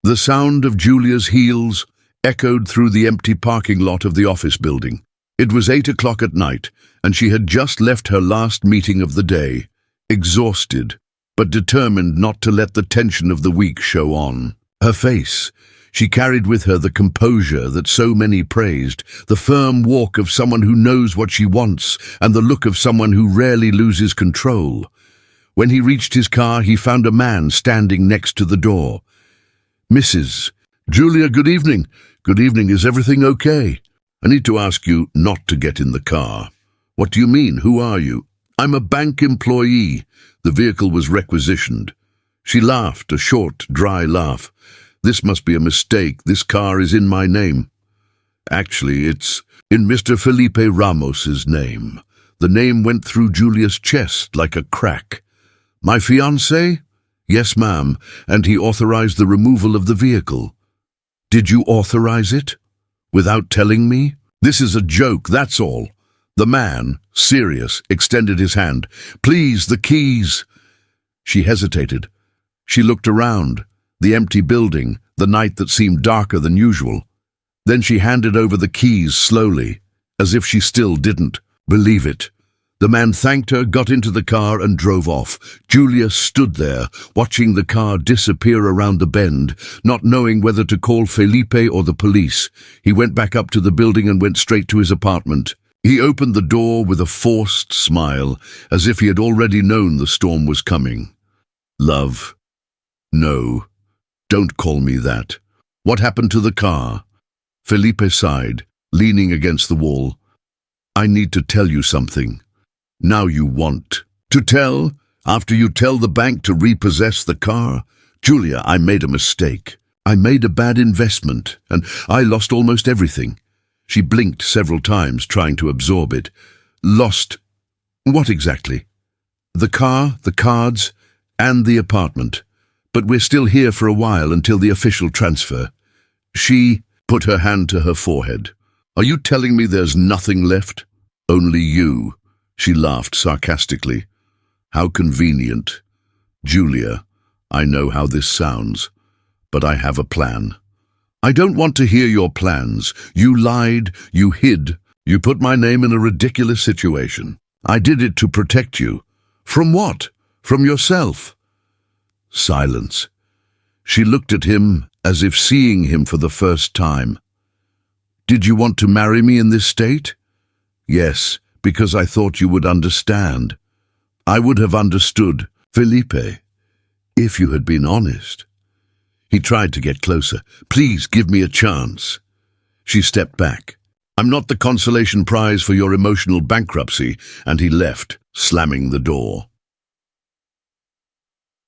The sound of Julia's heels echoed through the empty parking lot of the office building. It was 8 o'clock at night, and she had just left her last meeting of the day, exhausted, but determined not to let the tension of the week show on. Her face, she carried with her the composure that so many praised, the firm walk of someone who knows what she wants, and the look of someone who rarely loses control. When he reached his car, he found a man standing next to the door. "Mrs. Julia, good evening. Good evening. Is everything okay? I need to ask you not to get in the car." "What do you mean? Who are you?" "I'm a bank employee. The vehicle was requisitioned." She laughed, a short, dry laugh. "This must be a mistake. This car is in my name." "Actually, it's in Mr. Felipe Ramos's name." The name went through Julia's chest like a crack. "My fiancé?" "Yes, ma'am, and he authorized the removal of the vehicle." "Did you authorize it? Without telling me?" "This is a joke, that's all." The man, serious, extended his hand. "Please, the keys." She hesitated. She looked around, the empty building, the night that seemed darker than usual. Then she handed over the keys slowly, as if she still didn't believe it. The man thanked her, got into the car and drove off. Julia stood there, watching the car disappear around the bend, not knowing whether to call Felipe or the police. He went back up to the building and went straight to his apartment. He opened the door with a forced smile, as if he had already known the storm was coming. "Love. No, don't call me that. What happened to the car?" Felipe sighed, leaning against the wall. "I need to tell you something." "Now you want to tell? After you tell the bank to repossess the car?" "Julia, I made a mistake. I made a bad investment, and I lost almost everything." She blinked several times, trying to absorb it. "Lost what exactly?" "The car, the cards, and the apartment. But we're still here for a while until the official transfer." She put her hand to her forehead. "Are you telling me there's nothing left?" "Only you." She laughed sarcastically. "How convenient. Julia, I know how this sounds, but I have a plan." "I don't want to hear your plans. You lied, you hid, you put my name in a ridiculous situation. I did it to protect you." "From what? From yourself?" Silence. She looked at him as if seeing him for the first time. "Did you want to marry me in this state?" "Yes, because I thought you would understand." "I would have understood, Felipe, if you had been honest." He tried to get closer. "Please give me a chance." She stepped back. "I'm not the consolation prize for your emotional bankruptcy," and he left, slamming the door.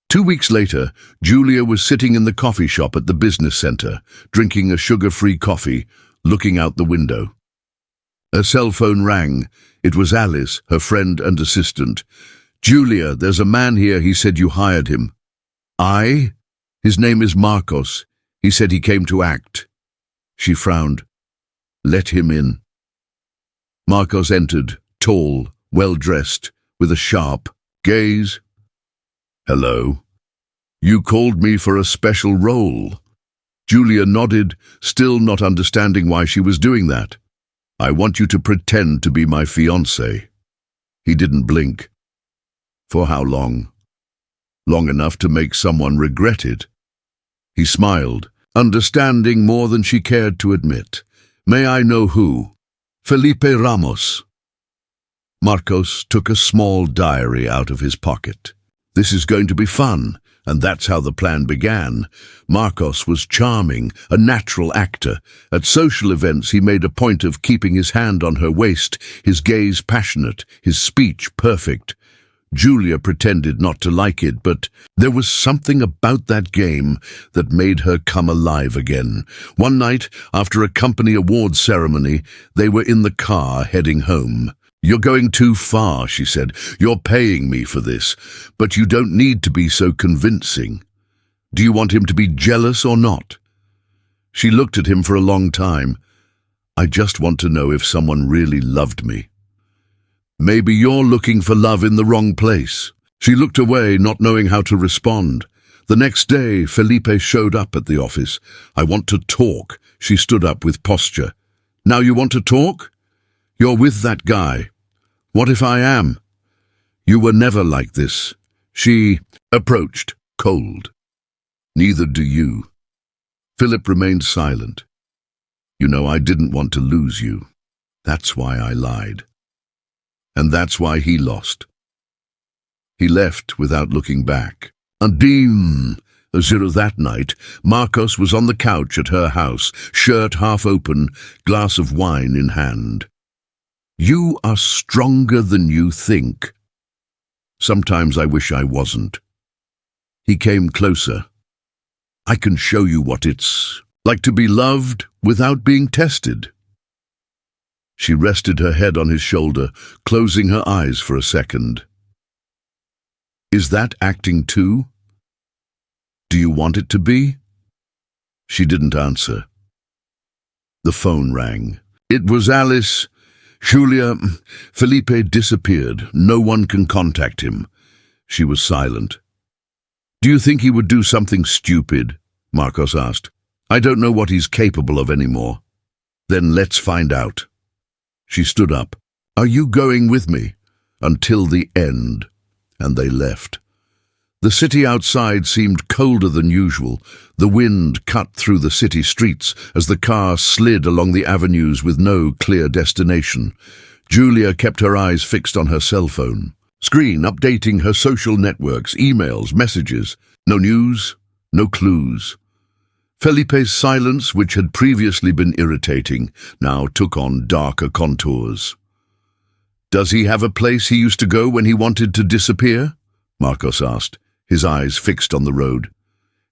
2 weeks later, Julia was sitting in the coffee shop at the business center, drinking a sugar-free coffee, looking out the window. Her cell phone rang. It was Alice, her friend and assistant. "Julia, there's a man here. He said you hired him." "I? His name is Marcos. He said he came to act." She frowned. "Let him in." Marcos entered, tall, well-dressed, with a sharp gaze. "Hello. You called me for a special role." Julia nodded, still not understanding why she was doing that. "I want you to pretend to be my fiancé." He didn't blink. "For how long?" "Long enough to make someone regret it." He smiled, understanding more than she cared to admit. "May I know who?" "Felipe Ramos." Marcos took a small diary out of his pocket. "This is going to be fun." And that's how the plan began. Marcos was charming, a natural actor. At social events he made a point of keeping his hand on her waist, his gaze passionate, his speech perfect. Julia pretended not to like it, but there was something about that game that made her come alive again. One night, after a company awards ceremony, they were in the car heading home. "You're going too far," she said. "You're paying me for this, but you don't need to be so convincing. Do you want him to be jealous or not?" She looked at him for a long time. "I just want to know if someone really loved me." "Maybe you're looking for love in the wrong place." She looked away, not knowing how to respond. The next day, Felipe showed up at the office. "I want to talk." She stood up with posture. "Now you want to talk? You're with that guy. What if I am?" "You were never like this." She approached, cold. "Neither do you." Philip remained silent. "You know, I didn't want to lose you. That's why I lied. And that's why he lost." He left without looking back. That night, Marcos was on the couch at her house, shirt half open, glass of wine in hand. "You are stronger than you think." "Sometimes I wish I wasn't." He came closer. "I can show you what it's like to be loved without being tested." She rested her head on his shoulder, closing her eyes for a second. "Is that acting too? Do you want it to be?" She didn't answer. The phone rang. It was Alice. "Julia, Felipe disappeared. No one can contact him." She was silent. "Do you think he would do something stupid?" Marcos asked. "I don't know what he's capable of anymore." "Then let's find out." She stood up. "Are you going with me?" "Until the end." And they left. The city outside seemed colder than usual. The wind cut through the city streets as the car slid along the avenues with no clear destination. Julia kept her eyes fixed on her cell phone screen, updating her social networks, emails, messages. No news, no clues. Felipe's silence, which had previously been irritating, now took on darker contours. "Does he have a place he used to go when he wanted to disappear?" Marcos asked, his eyes fixed on the road.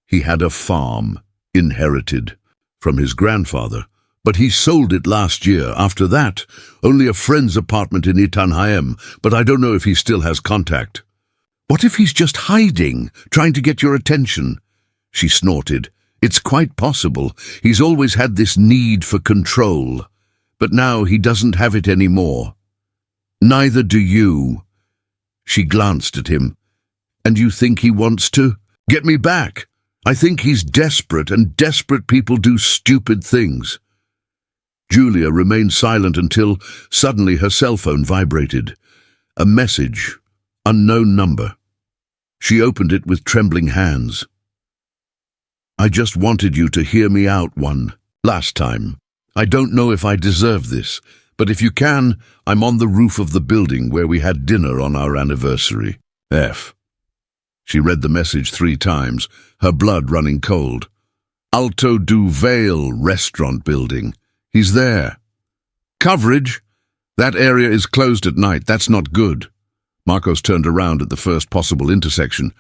"He had a farm, inherited from his grandfather, but he sold it last year. After that, only a friend's apartment in Itanhaem, but I don't know if he still has contact." "What if he's just hiding, trying to get your attention?" She snorted. "It's quite possible. He's always had this need for control, but now he doesn't have it anymore." "Neither do you." She glanced at him. "And you think he wants to get me back?" "I think he's desperate, and desperate people do stupid things." Julia remained silent until suddenly her cell phone vibrated. A message, unknown number. She opened it with trembling hands. "I just wanted you to hear me out last time. I don't know if I deserve this, but if you can, I'm on the roof of the building where we had dinner on our anniversary. F." She read the message 3 times, her blood running cold. "Alto do Vale restaurant building. He's there." "Coverage? That area is closed at night. That's not good." Marcos turned around at the first possible intersection.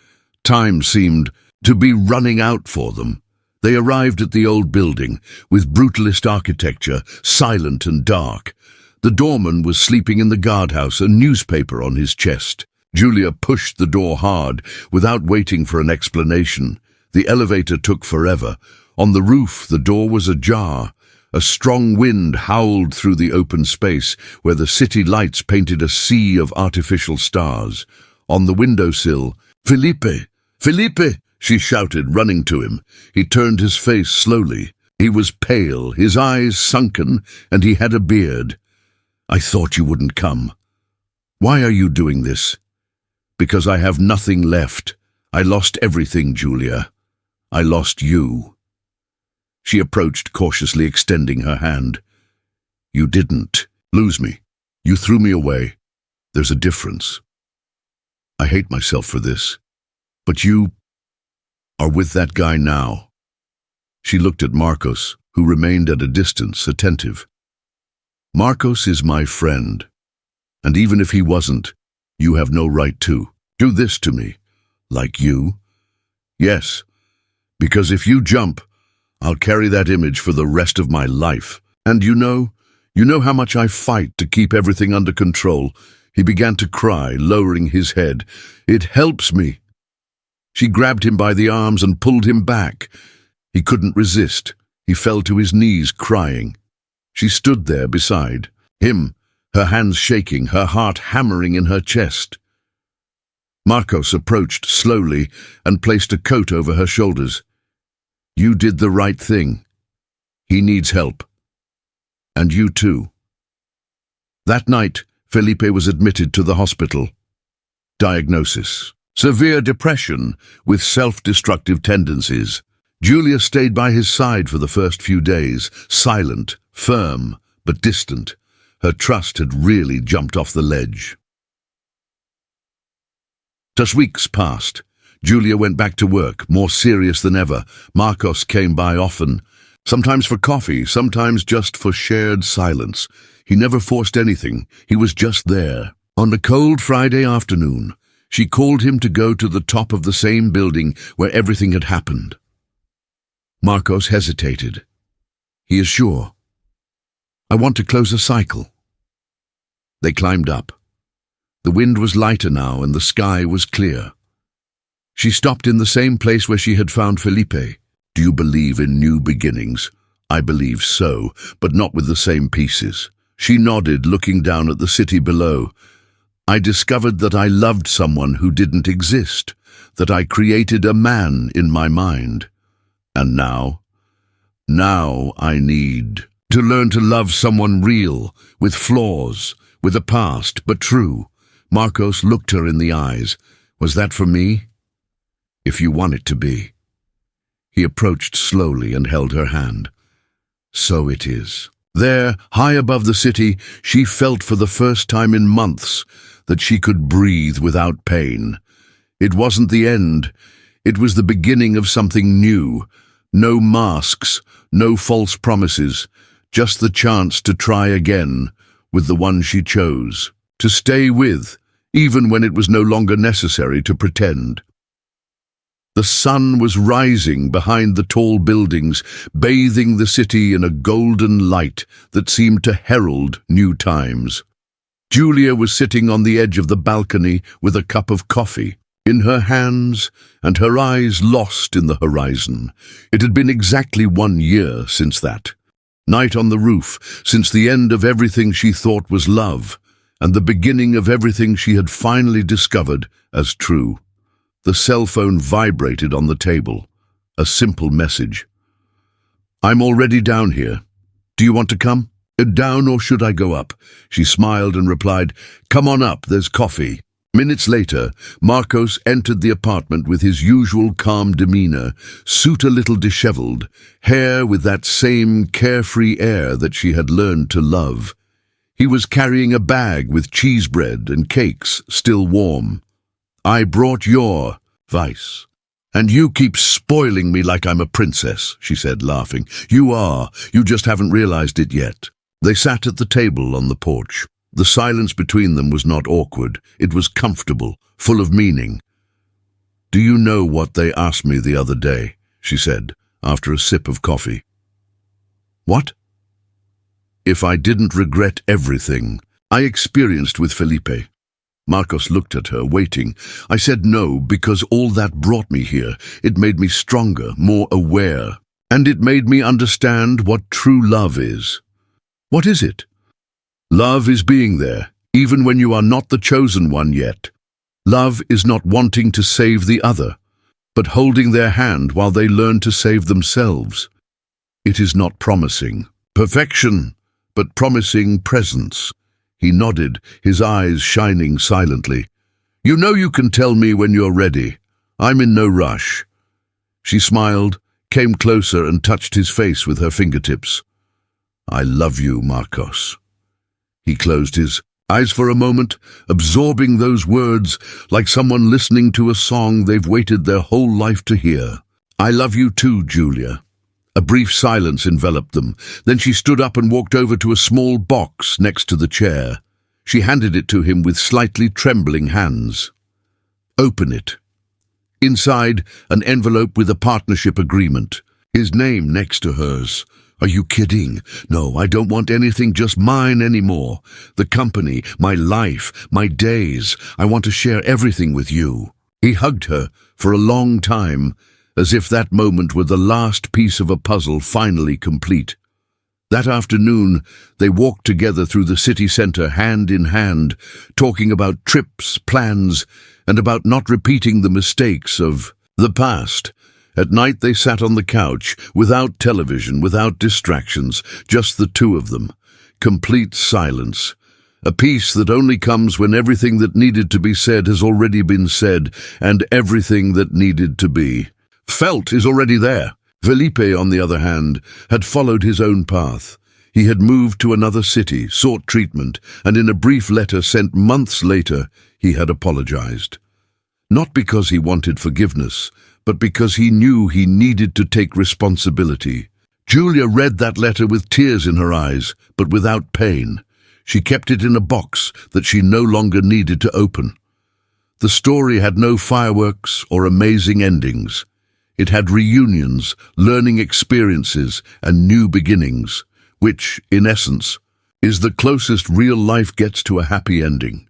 Time seemed to be running out for them. They arrived at the old building, with brutalist architecture, silent and dark. The doorman was sleeping in the guardhouse, a newspaper on his chest. Julia pushed the door hard, without waiting for an explanation. The elevator took forever. On the roof, the door was ajar. A strong wind howled through the open space, where the city lights painted a sea of artificial stars. On the windowsill, "Felipe! Felipe!" she shouted, running to him. He turned his face slowly. He was pale, his eyes sunken, and he had a beard. "I thought you wouldn't come." "Why are you doing this?" "Because I have nothing left. I lost everything, Julia. I lost you." She approached cautiously, extending her hand. "You didn't lose me. You threw me away. There's a difference. I hate myself for this. But you are with that guy now." She looked at Marcos, who remained at a distance, attentive. "Marcos is my friend. And even if he wasn't, you have no right to do this to me. Like you." "Yes, because if you jump, I'll carry that image for the rest of my life. And you know how much I fight to keep everything under control." He began to cry, lowering his head. "It helps me." She grabbed him by the arms and pulled him back. He couldn't resist. He fell to his knees, crying. She stood there beside him, her hands shaking, her heart hammering in her chest. Marcos approached slowly and placed a coat over her shoulders. You did the right thing. He needs help. And you too. That night, Felipe was admitted to the hospital. Diagnosis: severe depression with self-destructive tendencies. Julia stayed by his side for the first few days, silent, firm, but distant. Her trust had really jumped off the ledge. As weeks passed, Julia went back to work, more serious than ever. Marcos came by often, sometimes for coffee, sometimes just for shared silence. He never forced anything, he was just there. On a cold Friday afternoon, she called him to go to the top of the same building where everything had happened. Marcos hesitated. He is sure. I want to close a cycle. They climbed up. The wind was lighter now and the sky was clear. She stopped in the same place where she had found Felipe. Do you believe in new beginnings? I believe so, but not with the same pieces. She nodded, looking down at the city below. I discovered that I loved someone who didn't exist, that I created a man in my mind. And now I need to learn to love someone real, with flaws, with a past, but true. Marcos looked her in the eyes. Was that for me? If you want it to be. He approached slowly and held her hand. So it is. There, high above the city, she felt for the first time in months that she could breathe without pain. It wasn't the end. It was the beginning of something new. No masks, no false promises, just the chance to try again with the one she chose, to stay with, even when it was no longer necessary to pretend. The sun was rising behind the tall buildings, bathing the city in a golden light that seemed to herald new times. Julia was sitting on the edge of the balcony with a cup of coffee in her hands and her eyes lost in the horizon. It had been exactly 1 year since that. Night on the roof, since the end of everything she thought was love, and the beginning of everything she had finally discovered as true. The cell phone vibrated on the table. A simple message. I'm already down here. Do you want to come? Down, or should I go up? She smiled and replied, Come on up, there's coffee. Minutes later, Marcos entered the apartment with his usual calm demeanor, suit a little disheveled, hair with that same carefree air that she had learned to love. He was carrying a bag with cheese bread and cakes still warm. I brought your vice. And you keep spoiling me like I'm a princess, she said, laughing. You are. You just haven't realized it yet. They sat at the table on the porch. The silence between them was not awkward. It was comfortable, full of meaning. Do you know what they asked me the other day? She said, after a sip of coffee. What? If I didn't regret everything I experienced with Felipe. Marcos looked at her, waiting. I said no, because all that brought me here. It made me stronger, more aware. And it made me understand what true love is. What is it? Love is being there, even when you are not the chosen one yet. Love is not wanting to save the other, but holding their hand while they learn to save themselves. It is not promising perfection, but promising presence. He nodded, his eyes shining silently. You know you can tell me when you're ready. I'm in no rush. She smiled, came closer and touched his face with her fingertips. I love you, Marcos. He closed his eyes for a moment, absorbing those words like someone listening to a song they've waited their whole life to hear. I love you too, Julia. A brief silence enveloped them. Then she stood up and walked over to a small box next to the chair. She handed it to him with slightly trembling hands. Open it. Inside, an envelope with a partnership agreement. His name next to hers. Are you kidding? No, I don't want anything just mine anymore. The company, my life, my days. I want to share everything with you. He hugged her for a long time, as if that moment were the last piece of a puzzle finally complete. That afternoon, they walked together through the city center hand in hand, talking about trips, plans, and about not repeating the mistakes of the past. At night they sat on the couch, without television, without distractions, just the two of them. Complete silence. A peace that only comes when everything that needed to be said has already been said, and everything that needed to be felt is already there. Felipe, on the other hand, had followed his own path. He had moved to another city, sought treatment, and in a brief letter sent months later, he had apologized. Not because he wanted forgiveness, but because he knew he needed to take responsibility. Julia read that letter with tears in her eyes, but without pain. She kept it in a box that she no longer needed to open. The story had no fireworks or amazing endings. It had reunions, learning experiences, and new beginnings, which, in essence, is the closest real life gets to a happy ending.